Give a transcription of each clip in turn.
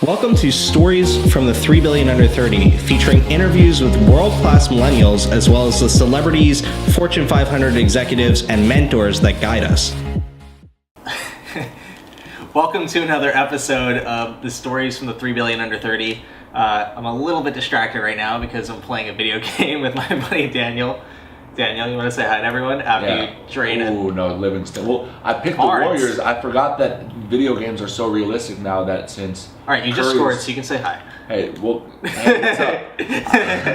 Welcome to Stories from the 3 Billion Under 30, featuring interviews with world-class millennials as well as the celebrities, Fortune 500 executives, and mentors that guide us. Welcome to another episode of the Stories from the 3 Billion Under 30. I'm a little bit distracted right now because I'm playing a video game with my buddy Daniel. Daniel, you want to say hi to everyone after you drain it? Oh, no, Livingston. Well, I picked Cards. the Warriors. I forgot that video games are so realistic now that since... All right, you just scored, so you can say hi. Hey, well, hey, what's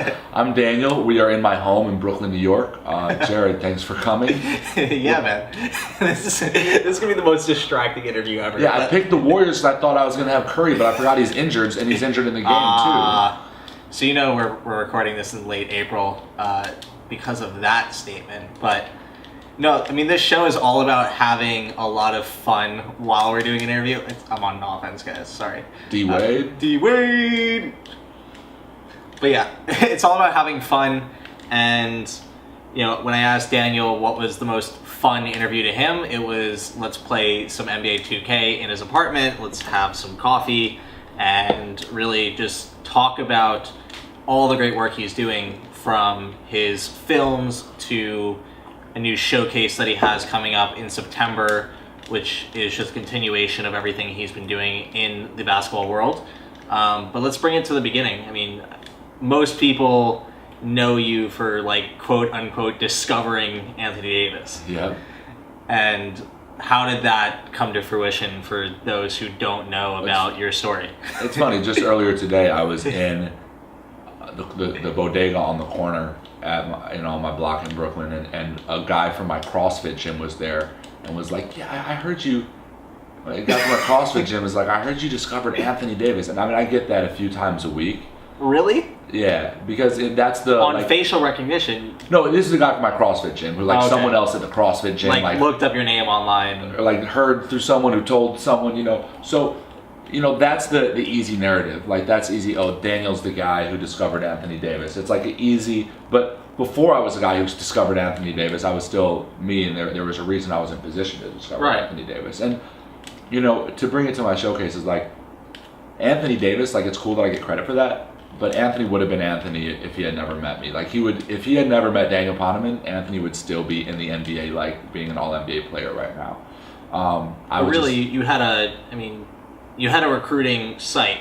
up? I'm Daniel. We are in my home in Brooklyn, New York. Jared, thanks for coming. Yeah, man. This is going to be the most distracting interview ever. Yeah, I picked the Warriors because I thought I was going to have Curry, but I forgot he's injured, and he's injured in the game, too. So you know we're recording this in late April because of that statement. But no, I mean, this show is all about having a lot of fun while we're doing an interview. I'm on offense, guys. Sorry. D-Wade. D-Wade. But yeah, it's all about having fun. And, you know, when I asked Daniel what was the most fun interview to him, it was, let's play some NBA 2K in his apartment. Let's have some coffee and really just talk about all the great work he's doing, from his films to a new showcase that he has coming up in September, which is just a continuation of everything he's been doing in the basketball world. But let's bring it to the beginning. I mean, most people know you for, like, quote unquote discovering Anthony Davis. Yeah. And how did that come to fruition for those who don't know about your story? It's funny, just earlier today I was in the bodega on the corner at my block in Brooklyn, and a guy from my CrossFit gym was there and was like, yeah, I heard you. A guy from my CrossFit gym was like, I heard you discovered Anthony Davis. And I mean, I get that a few times a week. Really? Yeah, because that's the... On facial recognition? No, this is a guy from my CrossFit gym, who someone else at the CrossFit gym like looked up your name online. Or like heard through someone who told someone, So, that's the easy narrative. Like, that's easy. Oh, Daniel's the guy who discovered Anthony Davis. It's like easy, but before I was the guy who discovered Anthony Davis, I was still me, and there was a reason I was in position to discover Anthony Davis. And, to bring it to my showcase is like, Anthony Davis, like, it's cool that I get credit for that, but Anthony would have been Anthony if he had never met me. Like, if he had never met Daniel Poneman, Anthony would still be in the NBA, like being an all-NBA player right now. You had a recruiting site,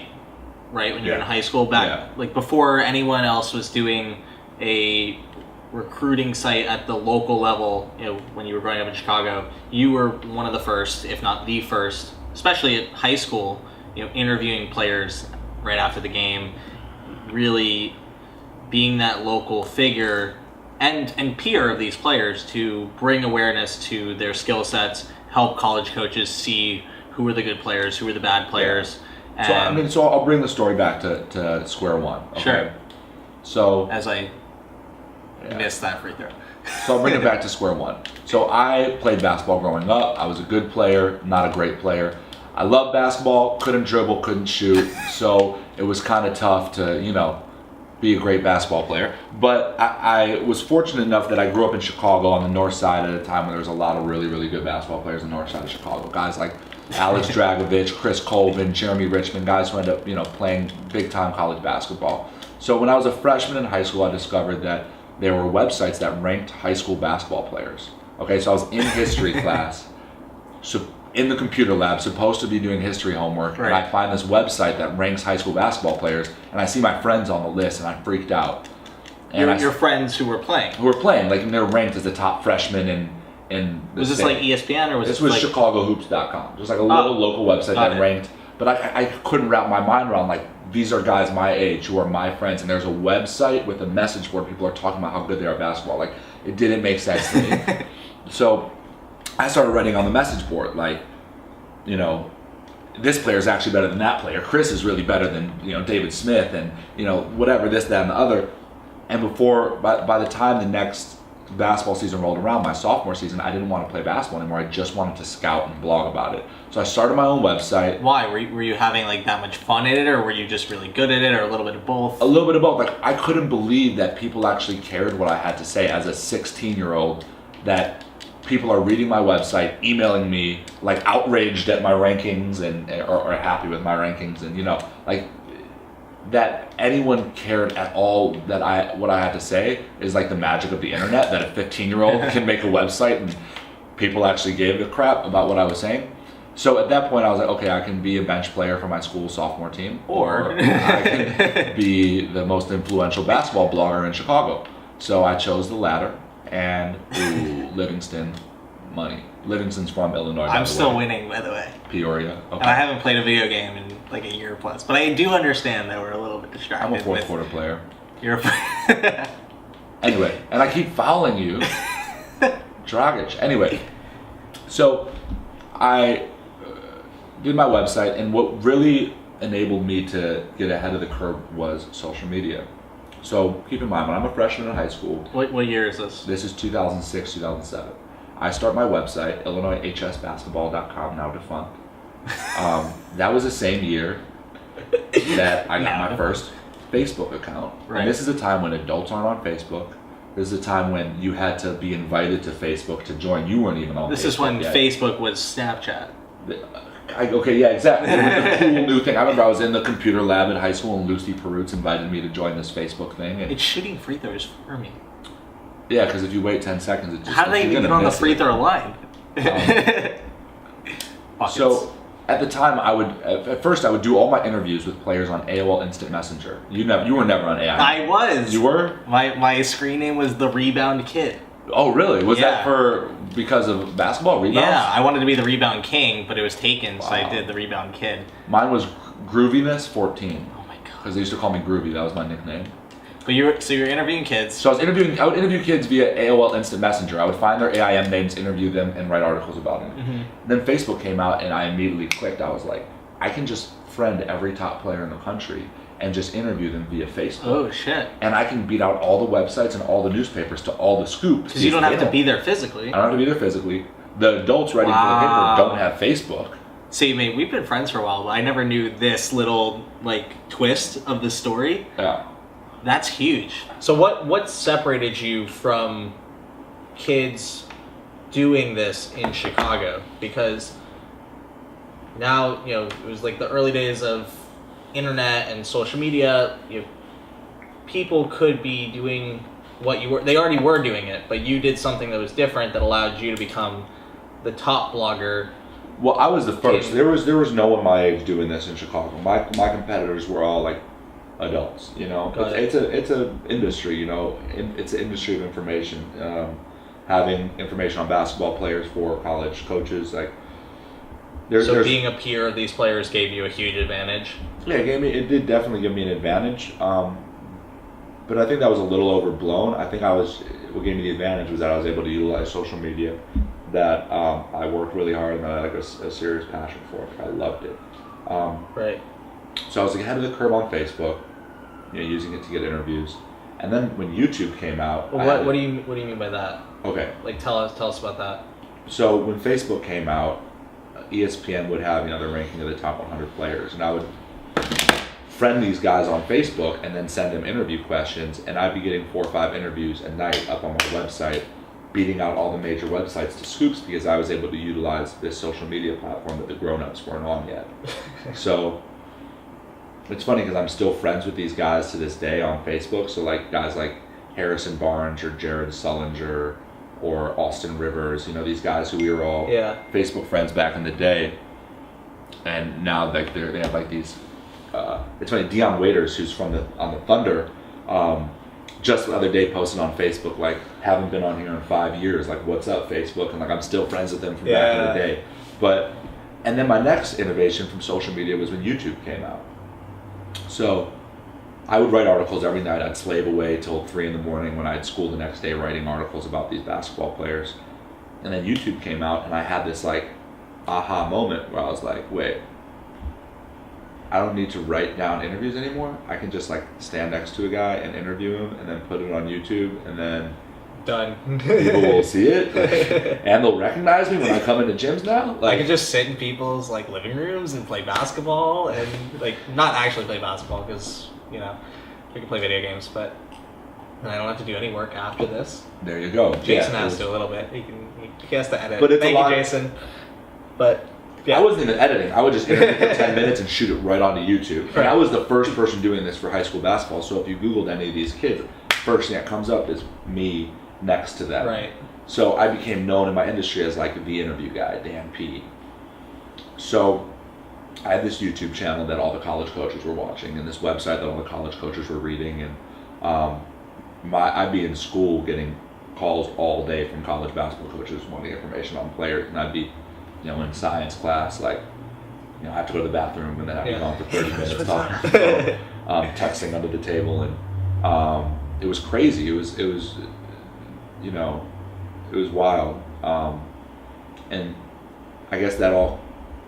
right, when you were in high school like before anyone else was doing a recruiting site at the local level. When you were growing up in Chicago, you were one of the first, if not the first, especially at high school, interviewing players right after the game, really being that local figure and peer of these players to bring awareness to their skill sets, help college coaches see who are the good players, who are the bad players. Yeah. So I'll bring the story back to square one. Okay? Sure. So as I missed that free throw. So I'll bring it back to square one. So I played basketball growing up. I was a good player, not a great player. I loved basketball, couldn't dribble, couldn't shoot. So it was kind of tough to, be a great basketball player. But I was fortunate enough that I grew up in Chicago on the north side at a time when there was a lot of really, really good basketball players on the north side of Chicago. Guys like Alex Dragovich, Chris Colvin, Jeremy Richmond, guys who ended up, playing big-time college basketball. So when I was a freshman in high school, I discovered that there were websites that ranked high school basketball players. Okay, so I was in history class, so in the computer lab, supposed to be doing history homework, and I find this website that ranks high school basketball players, and I see my friends on the list, and I freaked out. And your friends who were playing? Who were playing, like, and they're ranked as the top freshmen in the Was this state. like ESPN, or was this was like ChicagoHoops.com. Just like a little local website that ranked, but I couldn't wrap my mind around, like, these are guys my age who are my friends, and there's a website with a message board. People are talking about how good they are at basketball. Like, it didn't make sense to me. So I started writing on the message board, like, this player is actually better than that player. Chris is really better than, David Smith, and, whatever, this, that, and the other. And by the time the next basketball season rolled around, my sophomore season, I didn't want to play basketball anymore. I just wanted to scout and blog about it. So I started my own website. Why? Were you having, like, that much fun in it, or were you just really good at it, or a little bit of both? A little bit of both. Like, I couldn't believe that people actually cared what I had to say as a 16-year-old, that people are reading my website, emailing me, like outraged at my rankings or happy with my rankings, and like that anyone cared at all what I had to say is like the magic of the internet, that a 15-year-old can make a website and people actually gave a crap about what I was saying. So at that point I was like, okay, I can be a bench player for my school sophomore team, or I can be the most influential basketball blogger in Chicago. So I chose the latter, and Livingston money. Livingston's from Illinois. I'm still winning, by the way. Peoria. Okay. And I haven't played a video game in like a year plus, but I do understand that we're a little bit distracted. I'm a fourth quarter player. You're Anyway, and I keep following you. Dragic. Anyway, so I did my website, and what really enabled me to get ahead of the curve was social media. So keep in mind, when I'm a freshman in high school. What year is this? This is 2006, 2007. I start my website, IllinoisHSBasketball.com, now defunct. That was the same year that I got my first Facebook account. Right. And this is a time when adults aren't on Facebook. This is a time when you had to be invited to Facebook to join. You weren't even on Facebook. This is when yet. Facebook was Snapchat. Okay, yeah, exactly. It was a cool new thing. I remember I was in the computer lab at high school, and Lucy Perutz invited me to join this Facebook thing. And it's shooting free throws for me. yeah, because if you wait 10 seconds, it just... How do they even get on the free throw line? So at the time, at first I would do all my interviews with players on AOL Instant Messenger. You were never on AI. I was. You were? My screen name was the Rebound Kid. Oh, really? Was that because of basketball rebounds? Yeah, I wanted to be the Rebound King, but it was taken, so I did the Rebound Kid. Mine was Grooviness 14. Oh my god. Because they used to call me Groovy. That was my nickname. But you're interviewing kids. So I would interview kids via AOL Instant Messenger. I would find their AIM names, interview them, and write articles about them. Mm-hmm. Then Facebook came out, and I immediately clicked. I was like, I can just friend every top player in the country and just interview them via Facebook. Oh shit. And I can beat out all the websites and all the newspapers to all the scoops. Because you don't have to be there physically. I don't have to be there physically. The adults writing for the paper don't have Facebook. See, mate, we've been friends for a while, but I never knew this little twist of the story. Yeah. That's huge. So what separated you from kids doing this in Chicago? Because now, it was like the early days of internet and social media. People could be doing what you were. They already were doing it, but you did something that was different that allowed you to become the top blogger. Well, I was the first. There was no one my age doing this in Chicago. My competitors were all like adults. It's a industry. It's an industry of information. Having information on basketball players for college coaches, So being a peer of these players gave you a huge advantage. Yeah, it did definitely give me an advantage. But I think that was a little overblown. I think what gave me the advantage was that I was able to utilize social media, that I worked really hard and that I had a serious passion for. I loved it. Right. So I was ahead of the curve on Facebook, using it to get interviews. And then when YouTube came out, what do you mean by that? Okay. Tell us about that. So when Facebook came out, ESPN would have the ranking of the top 100 players, and I would friend these guys on Facebook and then send them interview questions, and I'd be getting 4 or 5 interviews a night up on my website, beating out all the major websites to scoops because I was able to utilize this social media platform that the grown-ups weren't on yet. So it's funny because I'm still friends with these guys to this day on Facebook. So guys like Harrison Barnes or Jared Sullinger or Austin Rivers, these guys who we were all Facebook friends back in the day, and now they have these. It's funny, Deion Waiters, who's on the Thunder, just the other day posted on Facebook haven't been on here in 5 years. What's up, Facebook? And I'm still friends with them from back in the day. And then my next innovation from social media was when YouTube came out. So I would write articles every night. I'd slave away till 3 a.m. when I had school the next day writing articles about these basketball players. And then YouTube came out, and I had this aha moment where I was like, wait, I don't need to write down interviews anymore. I can just stand next to a guy and interview him and then put it on YouTube, and then done. People will see it, and they'll recognize me when I come into gyms now. I can just sit in people's living rooms and play basketball, and not actually play basketball because we can play video games, but And I don't have to do any work after this. There you go. Jason Yeah, has to a little bit. He has to edit. But it's Thank a lot- you, Jason. But yeah. I wasn't even editing. I would just interview for 10 minutes and shoot it right onto YouTube. And Right. I was the first person doing this for high school basketball. So if you Googled any of these kids, first thing that comes up is me next to them. Right. So I became known in my industry as like the interview guy, Dan P. So I had this YouTube channel that all the college coaches were watching, and this website that all the college coaches were reading, and I'd be in school getting calls all day from college basketball coaches wanting information on players, and I'd be, in science class, like, I have to go to the bathroom, and then I'd be gone for 30 minutes talking, texting under the table, and it was crazy. It was wild, and I guess that all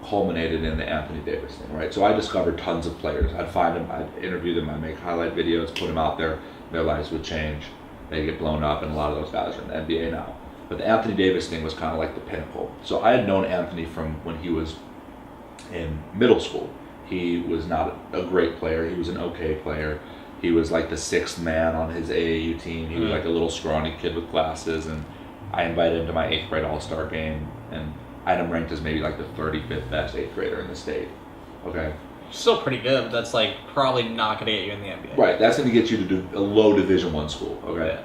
culminated in the Anthony Davis thing, right? So I discovered tons of players. I'd find them, I'd interview them, I'd make highlight videos, put them out there. Their lives would change. They'd get blown up, and a lot of those guys are in the NBA now. But the Anthony Davis thing was kind of like the pinnacle. So I had known Anthony from when he was in middle school. He was not a great player. He was an okay player. He was like the sixth man on his AAU team. He was like a little scrawny kid with glasses, and I invited him to my 8th grade All-Star game, and I had him ranked as maybe like the 35th best 8th grader in the state. Okay. Still pretty good, but that's like probably not going to get you in the NBA. Right, that's going to get you to do a low Division I school. Okay. Yeah.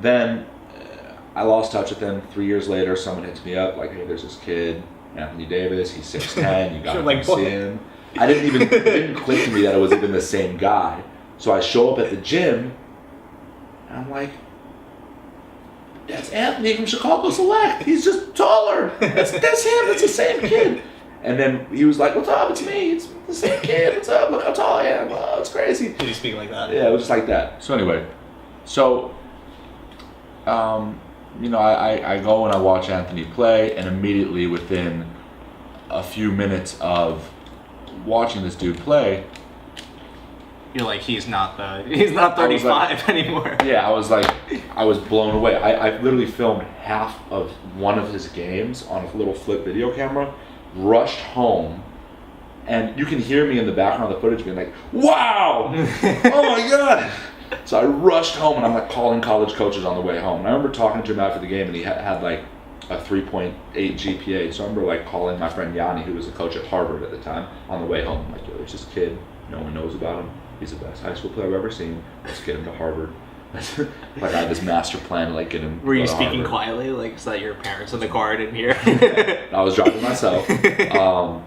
Then I lost touch with him. 3 years later, someone hits me up like, "Hey, there's this kid, Anthony Davis. He's 6'10". You got to Like, come see him." It didn't click to me that it was even the same guy. So I show up at the gym, and I'm like, "That's Anthony from Chicago Select. He's just taller. That's him. That's the same kid." And then he was like, "What's up? It's me. It's the same kid. What's up? Look how tall I am. Oh, it's crazy." Did he speak like that? Yeah, it was just like that. So anyway, I go and I watch Anthony play, and immediately within a few minutes of watching this dude play, You're like, he's not 35 anymore. yeah, I was blown away. I literally filmed half of one of his games on a little flip video camera, rushed home, and you can hear me in the background of the footage being like, "Wow! Oh my God!" So I rushed home, and I'm like calling college coaches on the way home. And I remember talking to him after the game, and he had like a 3.8 GPA. So I remember like calling my friend Yanni, who was a coach at Harvard at the time, on the way home. I'm like, "Yo, there's this kid. No one knows about him. He's the best high school player I've ever seen. Let's get him to Harvard." Like I had this master plan to like get him. Were you to speaking Harvard. quietly, like so that your parents in the car didn't hear? I was driving myself. I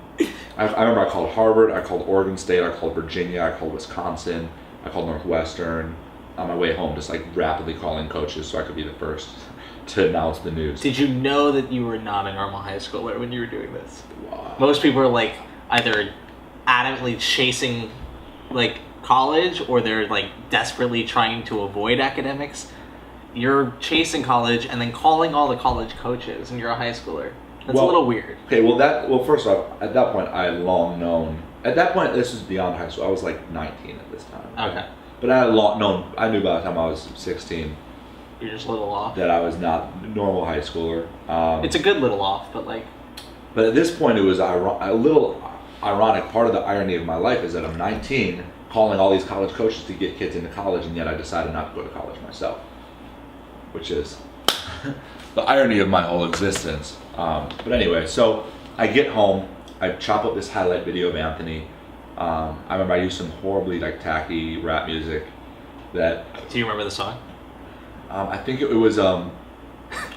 remember I called Harvard, I called Oregon State, I called Virginia, I called Wisconsin, I called Northwestern. On my way home, just like rapidly calling coaches so I could be the first to announce the news. Did you know that you were not a normal high schooler when you were doing this? Wow. Most people are like either adamantly chasing like college, or they're like desperately trying to avoid academics. You're chasing college and then calling all the college coaches, and you're a high schooler. That's a little weird. Okay, first off, at that point I had long known. At that point, this is beyond high school. I was like 19 at this time. Okay. But I had long known. I knew by the time I was 16 You're just a little off. that I was not a normal high schooler. It's a good little off, but like. But at this point, it was a little ironic. Part of the irony of my life is that I'm 19, calling all these college coaches to get kids into college, and yet I decided not to go to college myself, which is the irony of my whole existence. But anyway, so I get home, I chop up this highlight video of Anthony. I remember I used some horribly like tacky rap music that. Do you remember the song? I think it was a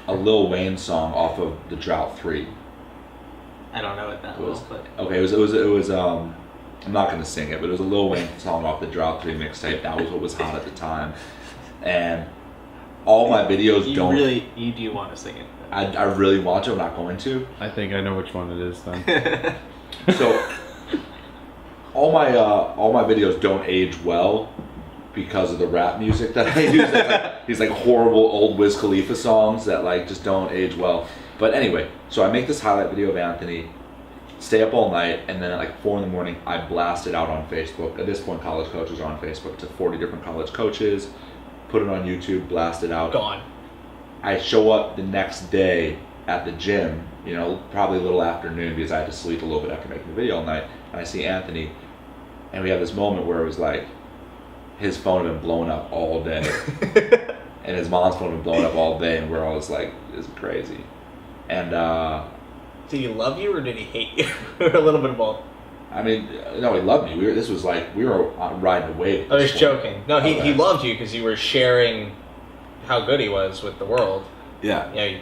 Lil Wayne song off of the Drought 3. I don't know what that was, but. Okay, it was I'm not gonna sing it, but it was a Lil Wayne song off the Drought 3 mixtape. That was what was hot at the time, and all my videos You do want to sing it? I really want to. I'm not going to. I think I know which one it is then. So all my videos don't age well because of the rap music that I use. These like horrible old Wiz Khalifa songs that like just don't age well. But anyway, so I make this highlight video of Anthony, stay up all night, and then at like 4 a.m, I blast it out on Facebook. At this point, college coaches are on Facebook to 40 different college coaches, put it on YouTube, blast it out. Gone. I show up the next day at the gym, probably a little afternoon because I had to sleep a little bit after making the video all night, and I see Anthony, and we have this moment where it was like, his phone had been blowing up all day, and his mom's phone had been blowing up all day, and we're all just like, this is crazy. And did he love you or did he hate you? A little bit of both. I mean, no, he loved me. We were riding a wave. I was joking. No, he loved you because you were sharing how good he was with the world. Yeah. Yeah,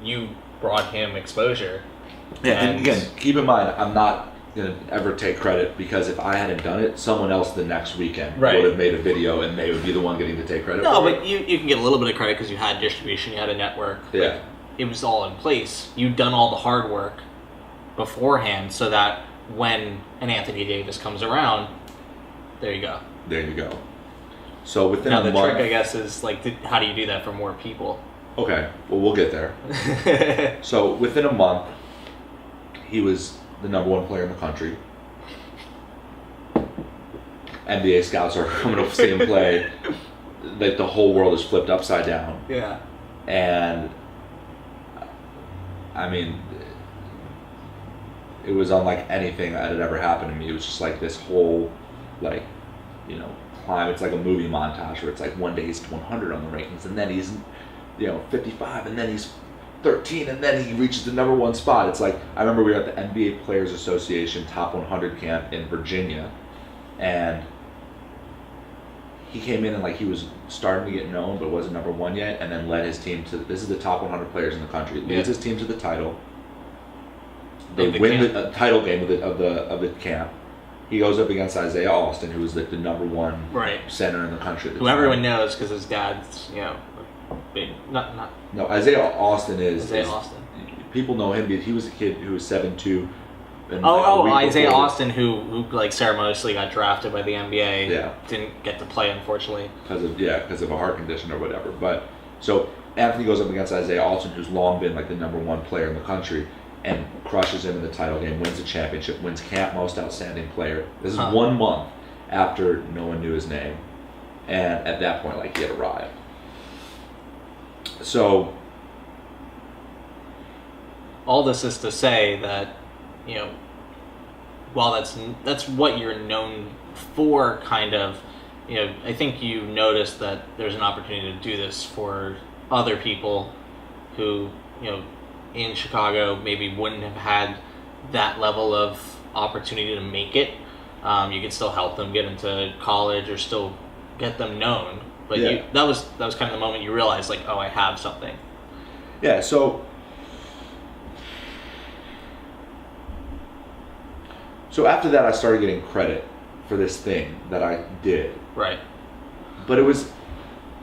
you brought him exposure. Yeah, and again, keep in mind, I'm not going to ever take credit, because if I hadn't done it, someone else the next weekend would have made a video and they would be the one getting to take credit for it. No, but you can get a little bit of credit because you had distribution, you had a network. Yeah. Like, it was all in place. You'd done all the hard work beforehand so that when an Anthony Davis comes around, there you go. There you go. So within now a the month... trick, I guess, is like, how do you do that for more people? Okay, well, we'll get there. So within a month, he was the number one player in the country. NBA scouts are coming to see him play. Like, the whole world is flipped upside down. Yeah. And I mean, it was unlike anything that had ever happened to me. It was just like this whole, like, you know, climb. It's like a movie montage where it's like one day he's 100 on the rankings, and then he's, you know, 55, and then he's 13, and then he reaches the number one spot. It's like, I remember we were at the NBA Players Association Top 100 camp in Virginia, and he came in and like he was starting to get known but wasn't number one yet, and then led his team to, this is the top 100 players in the country, leads his team to the title. They win the title game of the camp. He goes up against Isaiah Austin, who was like the number one center in the country at the Who time. everyone knows because his dad's, you know, big. No, Isaiah Austin is... Isaiah Austin. People know him because he was a kid who was 7'2". Isaiah Austin, who like ceremoniously got drafted by the NBA. Yeah. Didn't get to play, unfortunately. Because of a heart condition or whatever. But so Anthony goes up against Isaiah Austin, who's long been like the number one player in the country, and crushes him in the title game, wins the championship, wins camp most outstanding player. This is 1 month after no one knew his name, and at that point, like, he had arrived. So all this is to say that, you know, while that's what you're known for, kind of, you know, I think you noticed that there's an opportunity to do this for other people who, you know, in Chicago maybe wouldn't have had that level of opportunity to make it. You could still help them get into college or still get them known. But that was kind of the moment you realized, like, oh, I have something. Yeah, so after that, I started getting credit for this thing that I did. Right. But it was,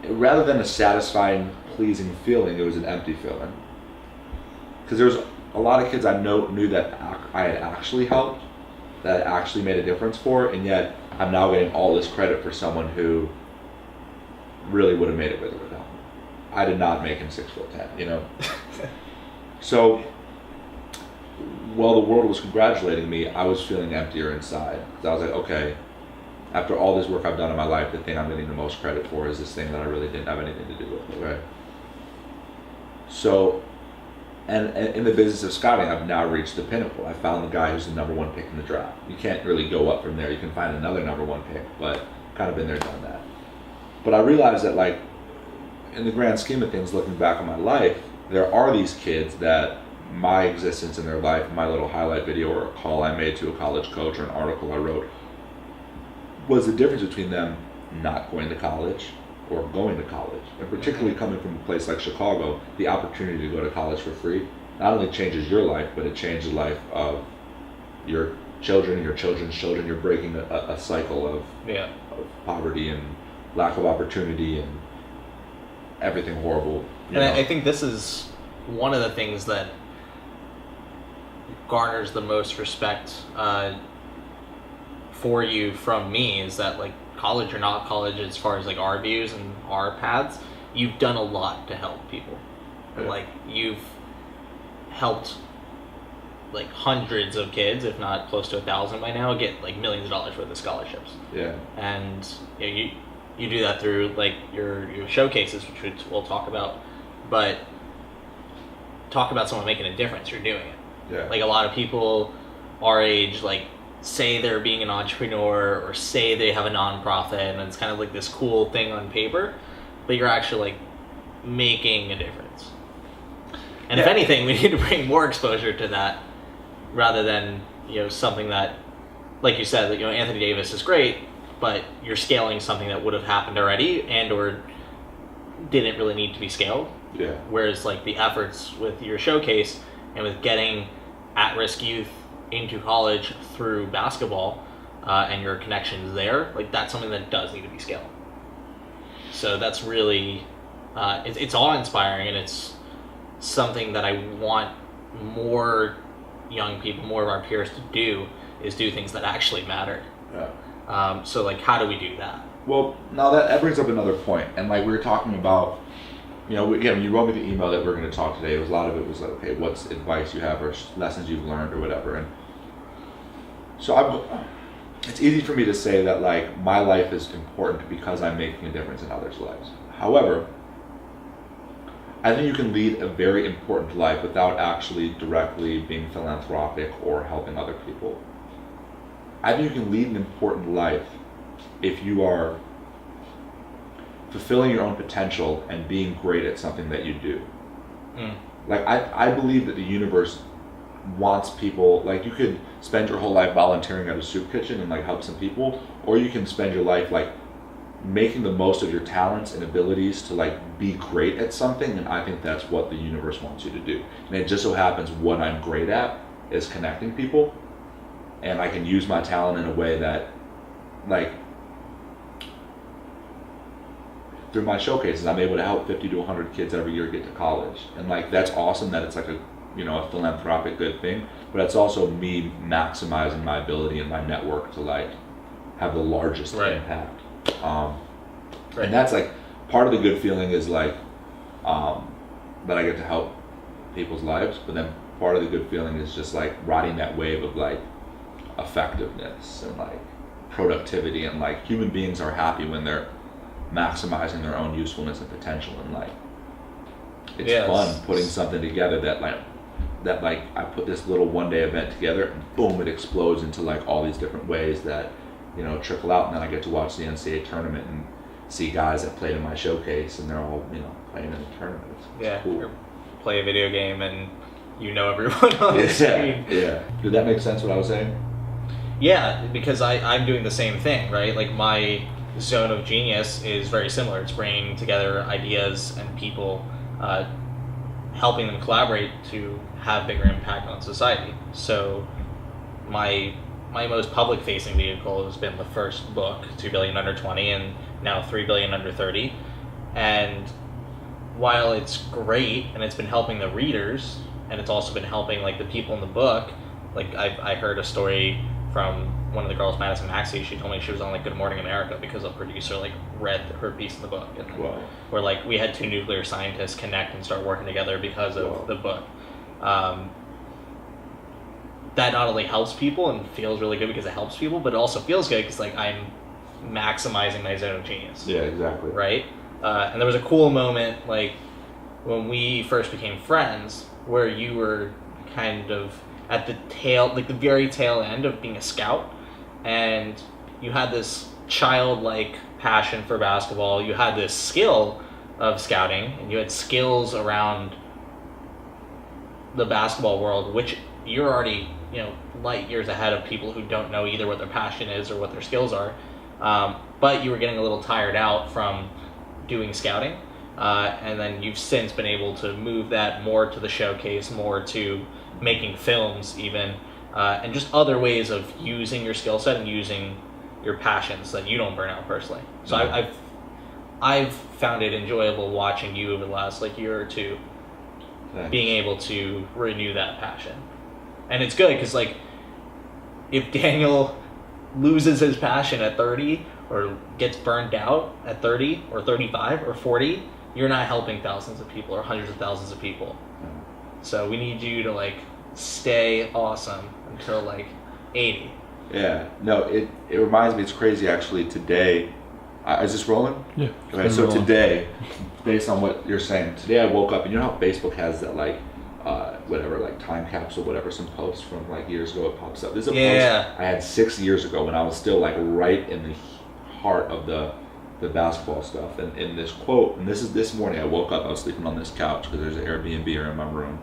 rather than a satisfying, pleasing feeling, it was an empty feeling. Because there was a lot of kids I knew that I had actually helped, that I actually made a difference for, and yet I'm now getting all this credit for someone who really would have made it with or without me. I did not make him 6'10", you know? So while the world was congratulating me, I was feeling emptier inside. Because I was like, okay, after all this work I've done in my life, the thing I'm getting the most credit for is this thing that I really didn't have anything to do with, okay? So, and in the business of scouting, I've now reached the pinnacle. I found the guy who's the number one pick in the draft. You can't really go up from there. You can find another number one pick, but kind of been there, done that. But I realized that, like, in the grand scheme of things, looking back on my life, there are these kids that my existence in their life, my little highlight video or a call I made to a college coach or an article I wrote, was the difference between them not going to college or going to college. And particularly coming from a place like Chicago, the opportunity to go to college for free not only changes your life, but it changes the life of your children, your children's children. You're breaking a cycle of poverty and lack of opportunity and everything horrible. And I think this is one of the things that garners the most respect for you from me, is that, like, college or not college, as far as like our views and our paths, you've done a lot to help people. Like, you've helped like hundreds of kids, if not close to 1,000 by now, get like millions of dollars worth of scholarships. And you know, you do that through like your showcases, which we'll talk about, but talk about someone making a difference. You're doing it. Like, a lot of people our age, like, say they're being an entrepreneur or say they have a nonprofit, and it's kind of like this cool thing on paper, but you're actually like making a difference. And if anything, we need to bring more exposure to that rather than, something that, like you said, that, Anthony Davis is great, but you're scaling something that would have happened already and or didn't really need to be scaled. Yeah. Whereas like the efforts with your showcase and with getting at-risk youth into college through basketball and your connections there, like that's something that does need to be scaled. So that's really, it's awe-inspiring, and it's something that I want more young people, more of our peers to do, is do things that actually matter. Yeah. So like, how do we do that? Well, now that brings up another point, and like we were talking about, again, you wrote me the email that we're going to talk today. A lot of it was like, okay, what's advice you have or lessons you've learned or whatever. And so it's easy for me to say that like my life is important because I'm making a difference in others' lives. However, I think you can lead a very important life without actually directly being philanthropic or helping other people. I think you can lead an important life if you are fulfilling your own potential and being great at something that you do. Like I believe that the universe wants people, like you could spend your whole life volunteering at a soup kitchen and like help some people, or you can spend your life like making the most of your talents and abilities to like be great at something, and I think that's what the universe wants you to do. And it just so happens what I'm great at is connecting people, and I can use my talent in a way that like through my showcases I'm able to help 50 to 100 kids every year get to college, and like that's awesome that it's like a philanthropic good thing, but it's also me maximizing my ability and my network to like have the largest impact. And that's like part of the good feeling is like that I get to help people's lives, but then part of the good feeling is just like riding that wave of like effectiveness and like productivity, and like human beings are happy when they're maximizing their own usefulness and potential, and like it's fun putting something together that like I put this little one-day event together and boom, it explodes into like all these different ways that trickle out, and then I get to watch the NCAA tournament and see guys that played in my showcase and they're all playing in the tournament. It's cool. Or play a video game and everyone on the screen. Yeah. Did that make sense what I was saying? Yeah, because I'm doing the same thing, right? Like my zone of genius is very similar. It's bringing together ideas and people, helping them collaborate to have bigger impact on society. So my most public facing vehicle has been the first book, 2 billion under 20, and now 3 billion under 30. And while it's great and it's been helping the readers, and it's also been helping like the people in the book, like I heard a story from one of the girls, Madison Maxey. She told me she was on like Good Morning America because a producer like read her piece in the book, and where like we had 2 nuclear scientists connect and start working together because of the book. That not only helps people and feels really good because it helps people, but it also feels good because like I'm maximizing my zone of genius. Yeah, exactly. Right? And there was a cool moment like when we first became friends where you were kind of at the very tail end of being a scout, and you had this childlike passion for basketball. You had this skill of scouting, and you had skills around the basketball world, which you're already light years ahead of people who don't know either what their passion is or what their skills are, but you were getting a little tired out from doing scouting, and then you've since been able to move that more to the showcase, more to making films even, and just other ways of using your skill set and using your passions so that you don't burn out personally. So I've found it enjoyable watching you over the last year or two. Thanks. Being able to renew that passion. And it's good because if Daniel loses his passion at 30 or gets burned out at 30 or 35 or 40, you're not helping thousands of people or hundreds of thousands of people. So we need you to stay awesome until 80. Yeah, no, it reminds me, it's crazy actually. Today, is this rolling? Yeah. Okay, so today, based on what you're saying, today I woke up and you know how Facebook has that whatever, like time capsule, whatever, some post from like years ago, it pops up. This is a Yeah. post I had 6 years ago when I was still like right in the heart of the basketball stuff. And in this quote, and this morning I woke up, I was sleeping on this couch because there's an Airbnb in my room,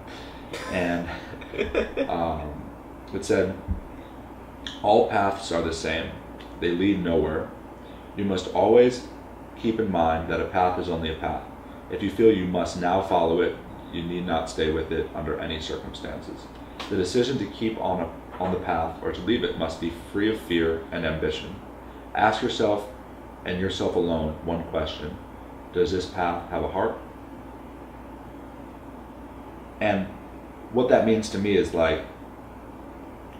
and it said, "All paths are the same. They lead nowhere. You must always keep in mind that a path is only a path. If you feel you must now follow it, you need not stay with it under any circumstances. The decision to keep on the path or to leave it must be free of fear and ambition. Ask yourself and yourself alone one question: does this path have a heart?" And what that means to me is like,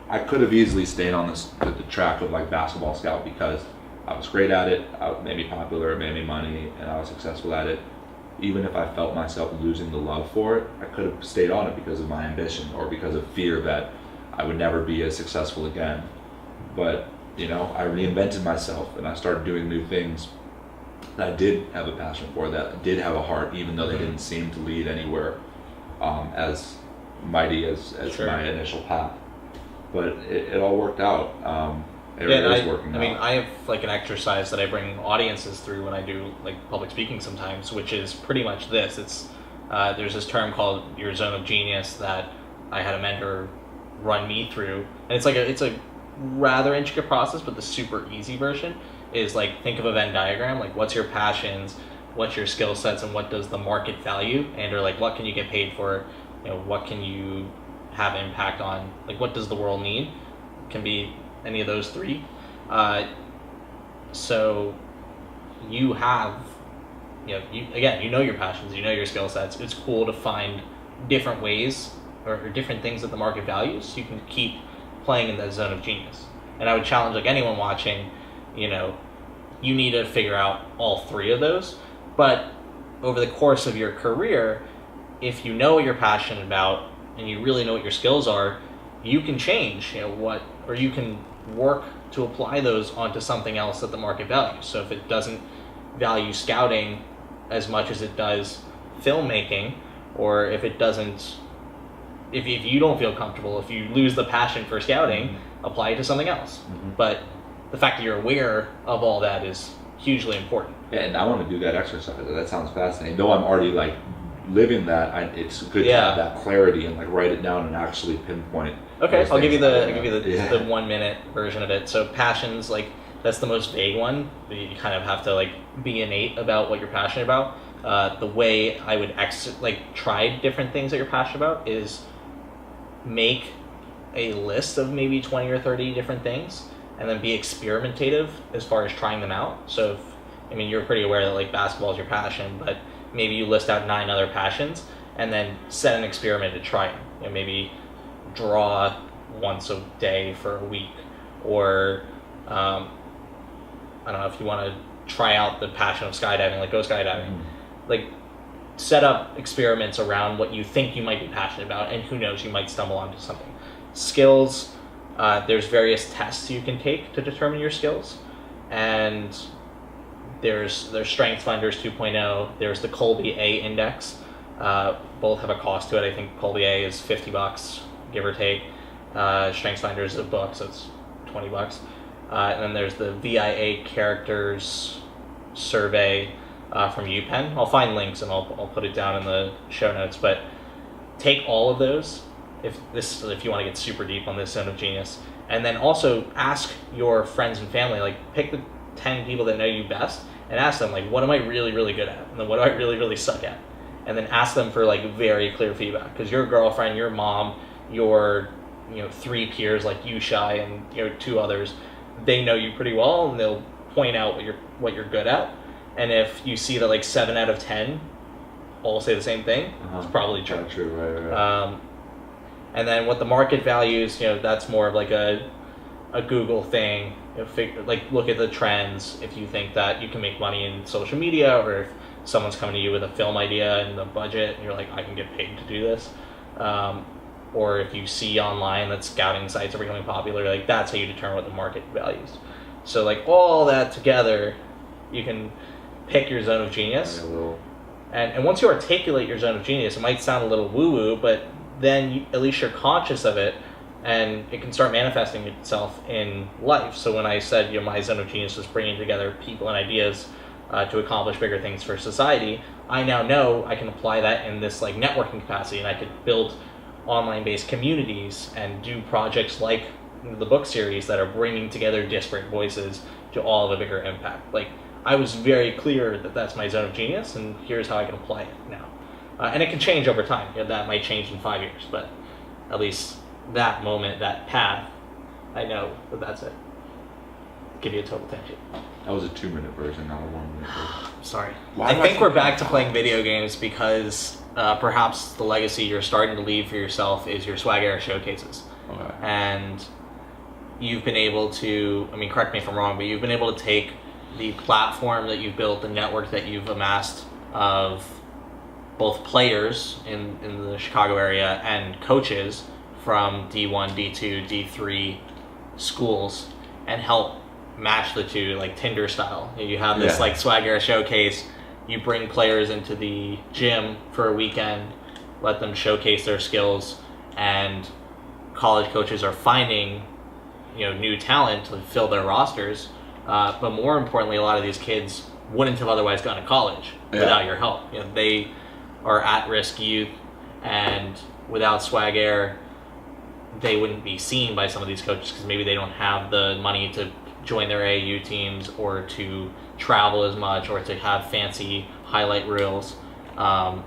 I could have easily stayed on the track of like basketball scout because I was great at it, it made me popular, it made me money, and I was successful at it. Even if I felt myself losing the love for it, I could have stayed on it because of my ambition or because of fear that I would never be as successful again. But, you know, I reinvented myself and I started doing new things that I did have a passion for, that did have a heart, even though they didn't seem to lead anywhere as mighty as Sure. my initial path. But it all worked out. It Yeah, is working out. I mean, I have like an exercise that I bring audiences through when I do like public speaking sometimes, which is pretty much this. It's there's this term called your zone of genius that I had a mentor run me through, and it's a rather intricate process, but the super easy version is like, think of a Venn diagram, like what's your passions, what's your skill sets, and what does the market value, and or like what can you get paid for, you know, what can you have impact on, like what does the world need, can be any of those three. So you have, you know your passions, you know your skill sets. It's cool to find different ways or different things that the market values so you can keep playing in that zone of genius. And I would challenge like anyone watching, you know, you need to figure out all three of those. But over the course of your career, if you know what you're passionate about and you really know what your skills are, you can change, you know, or you can work to apply those onto something else that the market values. So if it doesn't value scouting as much as it does filmmaking, or if it doesn't, if you don't feel comfortable, if you lose the passion for scouting, apply it to something else. But the fact that you're aware of all that is hugely important. Yeah, and I want to do that exercise. That sounds fascinating. Though I'm already like living that, it's good to have that clarity and like write it down and actually pinpoint. Okay, I'll give you the 1 minute version of it. So passions, like that's the most vague one. You kind of have to like be innate about what you're passionate about. The way I would try different things that you're passionate about is make a list of maybe 20 or 30 different things and then be experimentative as far as trying them out. So you're pretty aware that like basketball is your passion, but maybe you list out 9 other passions and then set an experiment to try them. You know, maybe draw once a day for a week, or I don't know, if you want to try out the passion of skydiving, like go skydiving. Like set up experiments around what you think you might be passionate about, and who knows, you might stumble onto something. Skills, there's various tests you can take to determine your skills, and there's StrengthsFinders 2.0, there's the Colby A index. Both have a cost to it. I think Colby A is $50, give or take. StrengthsFinders is a book, so it's $20. And then there's the VIA characters survey from UPenn. I'll find links and I'll put it down in the show notes. But take all of those if you want to get super deep on this zone of genius, and then also ask your friends and family. Like pick the 10 people that know you best and ask them like, what am I really, really good at, and then what do I really, really suck at, and then ask them for like very clear feedback, because your girlfriend, your mom, your 3 peers like you, Shy, and 2 others, they know you pretty well and they'll point out what you're good at. And if you see that like 7 out of 10 all say the same thing, it's probably true. True, right. And then what the market values, that's more of like a Google thing. Like look at the trends. If you think that you can make money in social media, or if someone's coming to you with a film idea and the budget, and you're like, I can get paid to do this. Or if you see online that scouting sites are becoming popular, like that's how you determine what the market values. So like all that together, you can pick your zone of genius. And once you articulate your zone of genius, it might sound a little woo-woo, but then at least you're conscious of it, and it can start manifesting itself in life. So when I said, my zone of genius was bringing together people and ideas to accomplish bigger things for society, I now know I can apply that in this networking capacity, and I could build online-based communities and do projects like the book series that are bringing together disparate voices to all of a bigger impact. I was very clear that that's my zone of genius, and here's how I can apply it now. And it can change over time. That might change in 5 years, but at least that moment, that path, I know that that's it. Give you a total tangent. That was a 2-minute version, not a 1-minute version. Sorry. Why I do I think think we're back to playing video games because perhaps the legacy you're starting to leave for yourself is your swag era showcases. Okay. And you've been able to, correct me if I'm wrong, but you've been able to take the platform that you've built, the network that you've amassed of both players in the Chicago area and coaches from D1, D2, D3 schools, and help match the two, like Tinder style. You have this swag era showcase, you bring players into the gym for a weekend, let them showcase their skills, and college coaches are finding new talent to fill their rosters. But more importantly, a lot of these kids wouldn't have otherwise gone to college without your help. They are at-risk youth, and without swag air, they wouldn't be seen by some of these coaches because maybe they don't have the money to join their AAU teams or to travel as much or to have fancy highlight reels. And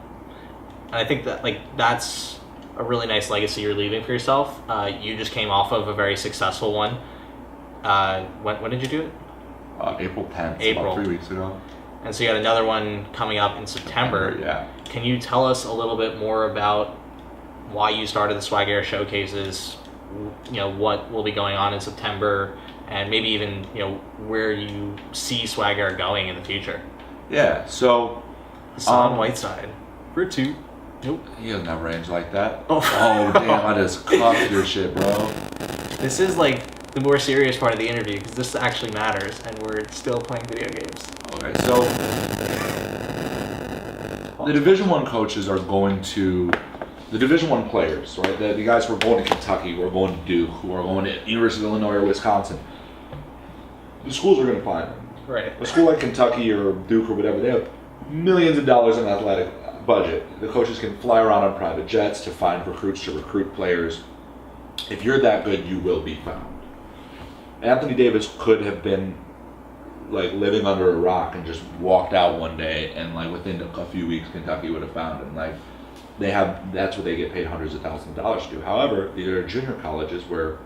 I think that that's a really nice legacy you're leaving for yourself. You just came off of a very successful one. When did you do it? April 10th, April. about 3 weeks ago. And so you got another one coming up in September. Yeah. Can you tell us a little bit more about why you started the Swag Air Showcases, what will be going on in September, and maybe even, where you see Swag Air going in the future? Yeah, so... Hassan Whiteside. Route 2. Nope. He doesn't have range like that. Oh, damn, I just cuffed your shit, bro. This is the more serious part of the interview because this actually matters and we're still playing video games. Okay, so the Division I coaches are going to, the Division I players, right? The guys who are going to Kentucky, who are going to Duke, who are going to University of Illinois or Wisconsin, the schools are going to find them. Right. A school like Kentucky or Duke or whatever, they have millions of dollars in athletic budget. The coaches can fly around on private jets to find recruits, to recruit players. If you're that good, you will be found. Anthony Davis could have been living under a rock and just walked out one day, and within a few weeks Kentucky would have found him. That's what they get paid hundreds of thousands of dollars to do. However, these are junior colleges where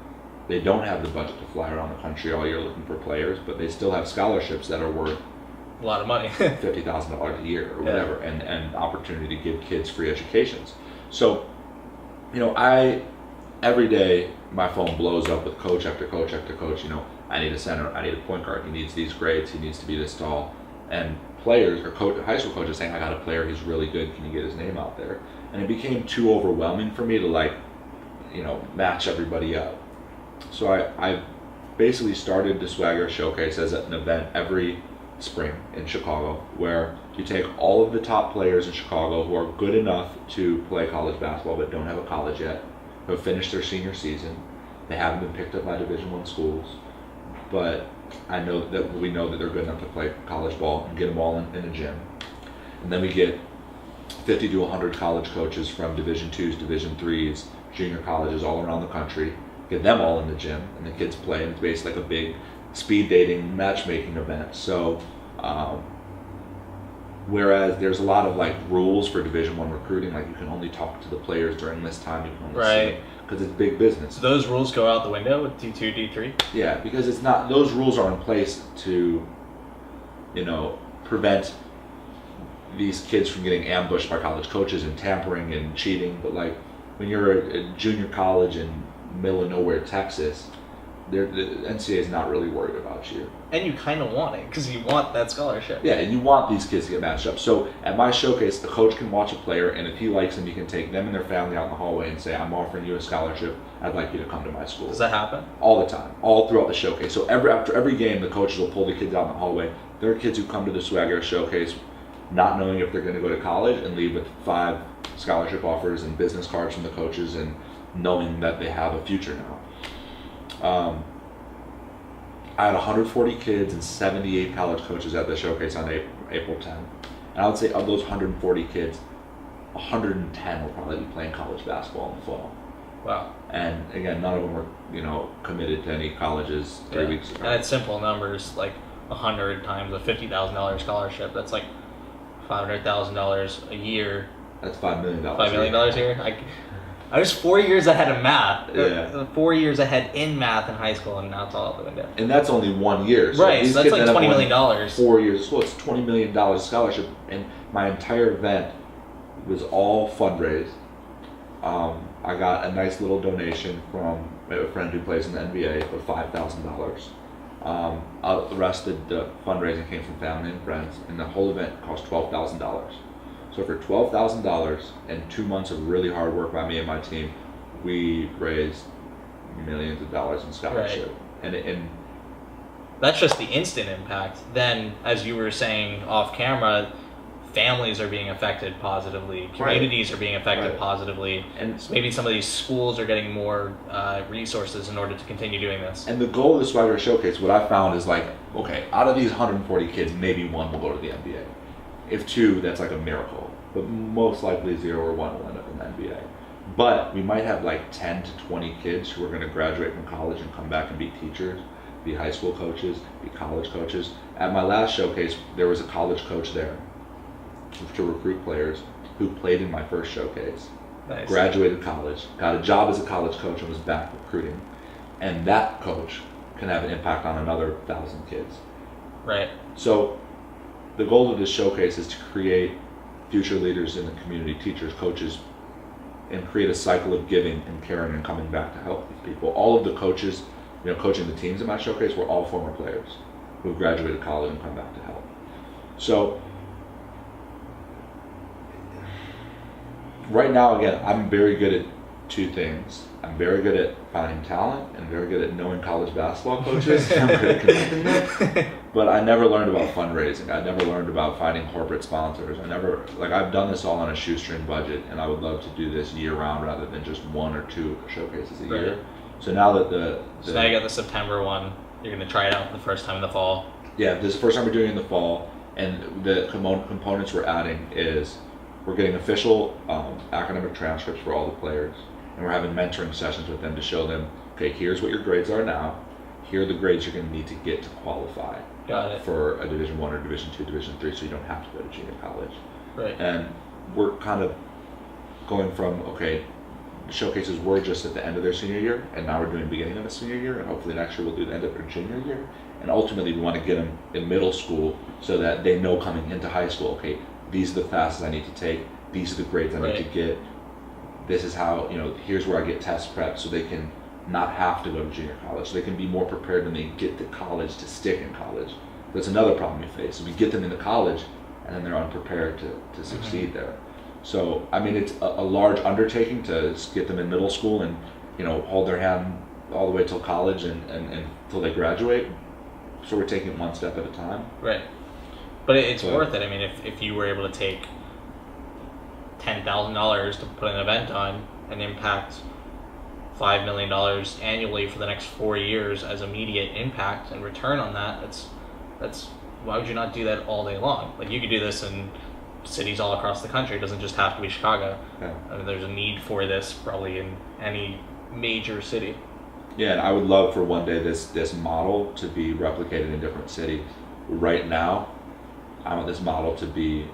they don't have the budget to fly around the country all year looking for players, but they still have scholarships that are worth a lot of money. $50,000 a year or whatever, and opportunity to give kids free educations. So, every day my phone blows up with coach after coach after coach. I need a center, I need a point guard, he needs these grades, he needs to be this tall. And players or high school coaches saying, I got a player, he's really good, can you get his name out there? And it became too overwhelming for me to match everybody up. So I basically started the Swagger Showcase as an event every spring in Chicago, where you take all of the top players in Chicago who are good enough to play college basketball but don't have a college yet, who have finished their senior season. They haven't been picked up by Division I schools, but we know that they're good enough to play college ball, and get them all in a gym. And then we get 50 to 100 college coaches from Division IIs, Division IIIs, junior colleges all around the country, get them all in the gym, and the kids play, and it's basically like a big speed dating matchmaking event. So whereas there's a lot of rules for Division I recruiting, you can only talk to the players during this time, you can only see them, because it's big business. So those rules go out the window with D2, D3? Yeah, because it's not, those rules are in place to, prevent these kids from getting ambushed by college coaches and tampering and cheating. But when you're a junior college in middle of nowhere, Texas, the NCAA is not really worried about you. And you kind of want it because you want that scholarship. Yeah, and you want these kids to get matched up. So at my showcase, the coach can watch a player, and if he likes them, he can take them and their family out in the hallway and say, I'm offering you a scholarship. I'd like you to come to my school. Does that happen? All the time, all throughout the showcase. So after every game, the coaches will pull the kids out in the hallway. There are kids who come to the Swag Air Showcase not knowing if they're going to go to college and leave with 5 scholarship offers and business cards from the coaches and knowing that they have a future now. I had 140 kids and 78 college coaches at the showcase on April 10th. And I would say of those 140 kids, 110 will probably be playing college basketball in the fall. Wow. And again, none of them were, committed to any colleges 3 weeks ago. That's simple numbers, like 100 times a $50,000 scholarship. That's like $500,000 a year. That's $5 million. $5 million a year? I was 4 years ahead of math. Yeah. 4 years ahead in math in high school, and now it's all out the window. And that's only 1 year. So right, so that's like $20 million. 4 years. So it's $20 million scholarship. And my entire event was all fundraised. I got a nice little donation from a friend who plays in the NBA of $5,000. The rest of the fundraising came from family and friends, and the whole event cost $12,000. So for $12,000 and 2 months of really hard work by me and my team, we raised millions of dollars in scholarship. Right. And that's just the instant impact. Then, as you were saying off camera, families are being affected positively, communities are being affected positively, and so maybe some of these schools are getting more resources in order to continue doing this. And the goal of the Swagger Showcase, what I found is like, okay, out of these 140 kids, maybe 1 will go to the NBA. If 2, that's like a miracle. But most likely 0 or 1 will end up in the NBA. But we might have like 10 to 20 kids who are going to graduate from college and come back and be teachers, be high school coaches, be college coaches. At my last showcase, there was a college coach there to recruit players who played in my first showcase. Nice. Graduated college, got a job as a college coach, and was back recruiting. And that coach can have an impact on another 1,000 kids. Right. So the goal of this showcase is to create future leaders in the community, teachers, coaches, and create a cycle of giving and caring and coming back to help these people. All of the coaches, coaching the teams in my showcase were all former players who graduated college and come back to help. So right now, again, I'm very good at 2 things. I'm very good at finding talent and very good at knowing college basketball coaches. I'm good at connecting them. But I never learned about fundraising. I never learned about finding corporate sponsors. I've done this all on a shoestring budget, and I would love to do this year round rather than just 1 or 2 showcases a year. So now that So now you got the September one, you're going to try it out for the first time in the fall. Yeah, this is the first time we're doing it in the fall, and the components we're adding is we're getting official academic transcripts for all the players, and we're having mentoring sessions with them to show them, okay, here's what your grades are now, here are the grades you're going to need to get to qualify for a Division 1 or Division 2, Division 3, so you don't have to go to junior college. Right. And we're kind of going from, okay, the showcases were just at the end of their senior year, and now we're doing the beginning of a senior year, and hopefully next year we'll do the end of their junior year. And ultimately we want to get them in middle school so that they know coming into high school, okay, these are the classes I need to take, these are the grades I need to get, this is how, here's where I get test prep, so they can not have to go to junior college, so they can be more prepared when they get to college to stick in college. That's another problem we face. We get them into college and then they're unprepared to succeed there. So, it's a large undertaking to get them in middle school and, hold their hand all the way till college and till they graduate. So we're taking it 1 step at a time. Right. But it's worth it. If you were able to take $10,000 to put an event on and impact $5 million annually for the next 4 years as immediate impact and return on that, that's why would you not do that all day long? Like, you could do this in cities all across the country. It doesn't just have to be Chicago. Yeah. There's a need for this probably in any major city. Yeah, and I would love for one day this model to be replicated in different cities. Right now, I want this model to be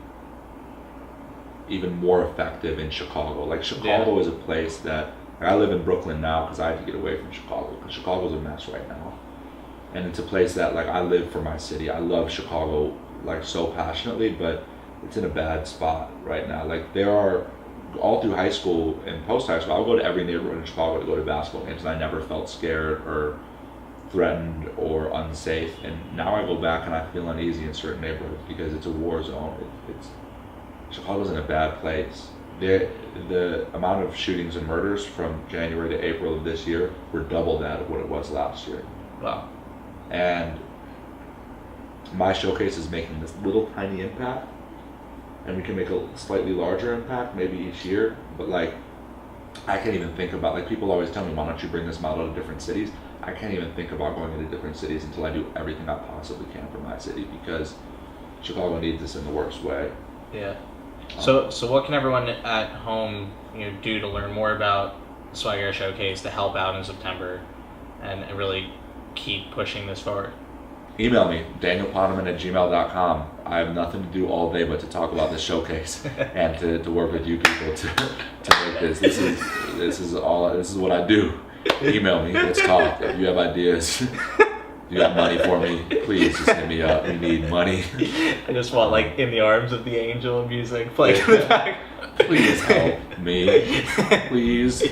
even more effective in Chicago. Like, Chicago is a place that, I live in Brooklyn now because I had to get away from Chicago, because Chicago's a mess right now. And it's a place that, I live for my city. I love Chicago, so passionately, but it's in a bad spot right now. There are, all through high school and post-high school, I'll go to every neighborhood in Chicago to go to basketball games, and I never felt scared or threatened or unsafe. And now I go back and I feel uneasy in certain neighborhoods because it's a war zone. Chicago's in a bad place. The amount of shootings and murders from January to April of this year were double that of what it was last year. Wow. And my showcase is making this little tiny impact, and we can make a slightly larger impact maybe each year. But like, I can't even think about, like, people always tell me, why don't you bring this model to different cities? I can't even think about going into different cities until I do everything I possibly can for my city, because Chicago needs this in the worst way. Yeah. So what can everyone at home, do to learn more about Swag Air Showcase, to help out in September, and really keep pushing this forward? Email me, danielponeman@gmail.com. I have nothing to do all day but to talk about this showcase and to work with you people to make this. This is what I do. Email me, let's talk. If you have ideas, you got money for me, please just hit me up. We need money. I just want, like, In the Arms of the Angel music playing in the back. Please help me, please.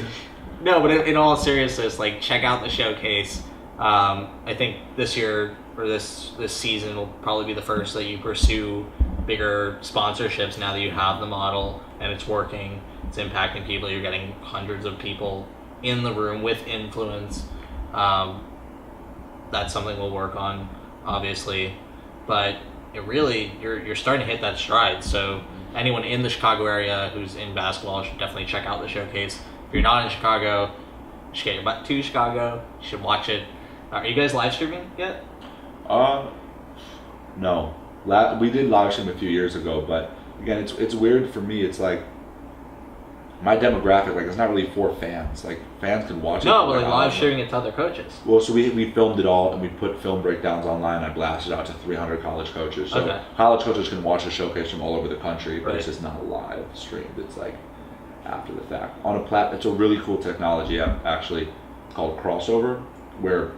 No, but in all seriousness, like, check out the showcase. I think this year, or this season, will probably be the first that you pursue bigger sponsorships now that you have the model and it's working, it's impacting people, you're getting hundreds of people in the room with influence. That's something we'll work on, obviously, but it really, you're starting to hit that stride. So anyone in the Chicago area who's in basketball should definitely check out the showcase. If you're not in Chicago, you should get your butt to Chicago. You should watch it. Are you guys live streaming yet? No. We did live stream a few years ago, but again, it's weird for me. It's like, my demographic, like, it's not really for fans. Like, fans can watch it. No, but like live streaming it to other coaches. Well, so we filmed it all, and we put film breakdowns online. I blasted out to 300 college coaches. So Okay. college coaches can watch the showcase from all over the country, but Right. it's just not live streamed. It's like after the fact. On a it's a really cool technology app, actually, called Crossover, where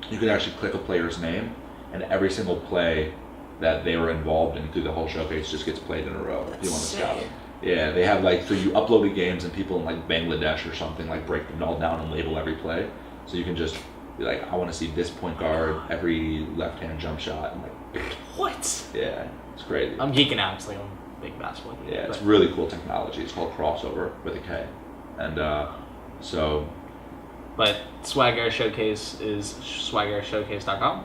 you can actually click a player's name, and every single play that they were involved in through the whole showcase just gets played in a row if you want to scout them. Yeah, they have, like, so you upload the games, and people in, like, Bangladesh or something, like, break them all down and label every play. So you can just be like, I want to see this point guard, every left-hand jump shot, and like, What? yeah, it's crazy. I'm geeking out. It's like I'm a big basketball geek. Yeah, it's but- really cool technology. It's called Crossover with a K. And so... But Swag Air Showcase is swagairshowcase.com?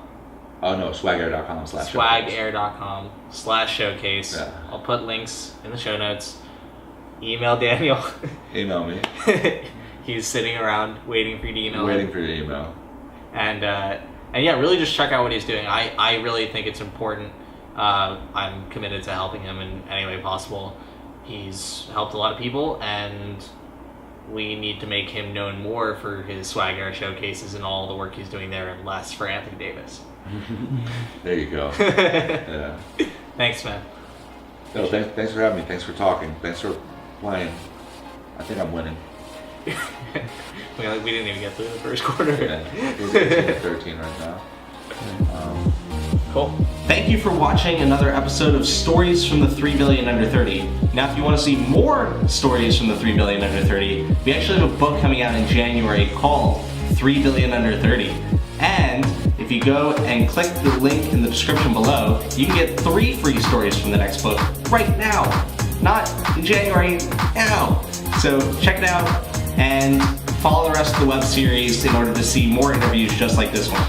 Oh no, swagair.com/showcase. Swagair.com/showcase. Yeah. I'll put links in the show notes. Email Daniel. Email me. He's sitting around waiting for you to email Waiting him. for your email. And yeah, really just check out what he's doing. I really think it's important. I'm committed to helping him in any way possible. He's helped a lot of people, and we need to make him known more for his Swag Air showcases and all the work he's doing there, and less for Anthony Davis. There you go. Yeah. Thanks, man. No, thanks for having me. Thanks for talking. Thanks for playing. I think I'm winning. We didn't even get through the first quarter. Yeah. It's 13 right now. Cool. Thank you for watching another episode of Stories from the 3 Billion Under 30. Now, if you want to see more stories from the 3 Billion Under 30, we actually have a book coming out in January called 3 Billion Under 30. And if you go and click the link in the description below, you can get 3 free stories from the next book right now. Not in January, now. So check it out and follow the rest of the web series in order to see more interviews just like this one.